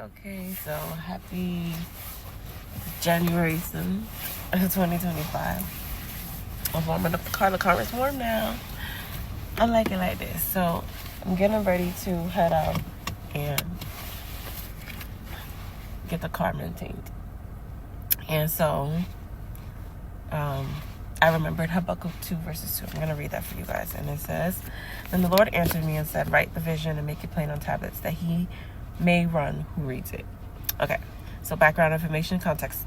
Okay, so happy January 7th, 2025. I'm warming up the car. The car is warm now. I like it like this. So I'm getting ready to head out and get the car maintained. And so I remembered Habakkuk 2 verses 2. I'm going to read that for you guys. And it says, "Then the Lord answered me and said, write the vision and make it plain on tablets, that he may run who reads it." Okay, so background information, context.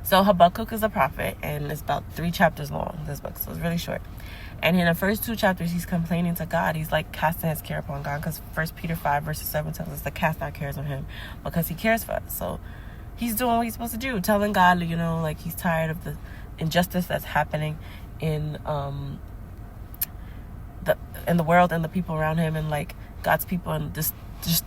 So Habakkuk is a prophet, and it's about 3 chapters long, this book, so it's really short. And in the first 2 chapters, he's complaining to God. He's like casting his care upon God, because 1 Peter 5 verses 7 tells us to cast our cares on him because he cares for us. So he's doing what he's supposed to do, telling God, like he's tired of the injustice that's happening in the world and the people around him, and like God's people, and just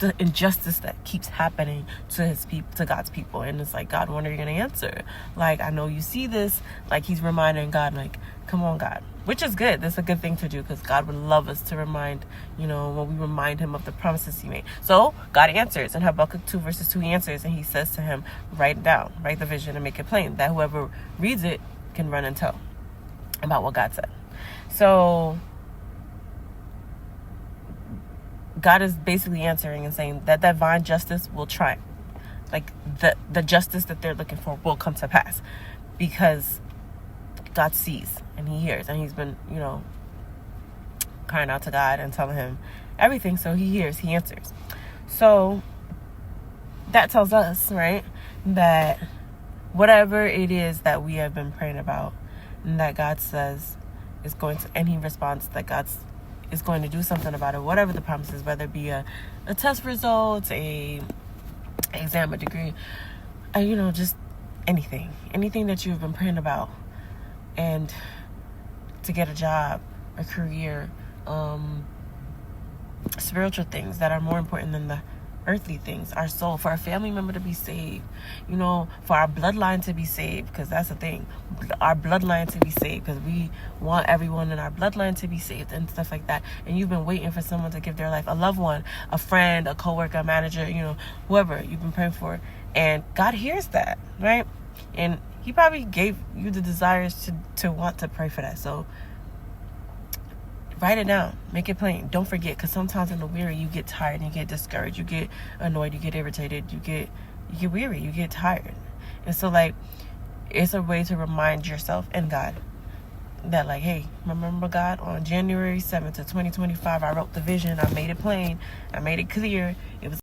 the injustice that keeps happening to his people, to God's people. And it's like, God, when are you going to answer? Like, I know you see this. Like, he's reminding God, like, come on, God, which is good. That's a good thing to do, because God would love us to remind, when we remind him of the promises he made. So God answers in Habakkuk 2 verses 2. He answers and he says to him, write it down, write the vision and make it plain, that whoever reads it can run and tell about what God said. So God is basically answering and saying that divine justice will triumph. Like the justice that they're looking for will come to pass, because God sees and he hears, and he's been, crying out to God and telling him everything. So he hears, he answers. So that tells us, right, that whatever it is that we have been praying about, and that God says is going to, and he responds that God's is going to do something about it, whatever the promise is, whether it be a test result, a exam, a degree, just anything that you've been praying about, and to get a job, a career, spiritual things that are more important than the earthly things, our soul, for our family member to be saved, for our bloodline to be saved, because that's the thing, our bloodline to be saved, because we want everyone in our bloodline to be saved and stuff like that. And you've been waiting for someone to give their life, a loved one, a friend, a coworker, a manager, whoever you've been praying for, and God hears that, right? And he probably gave you the desires to want to pray for that. So write it down, make it plain. Don't forget, because sometimes in the weary, you get tired, you get discouraged, you get annoyed, you get irritated, you get weary, you get tired. And so, like, it's a way to remind yourself and God that, like, hey, remember, God, on January 7th of 2025, I wrote the vision, I made it plain, I made it clear. It was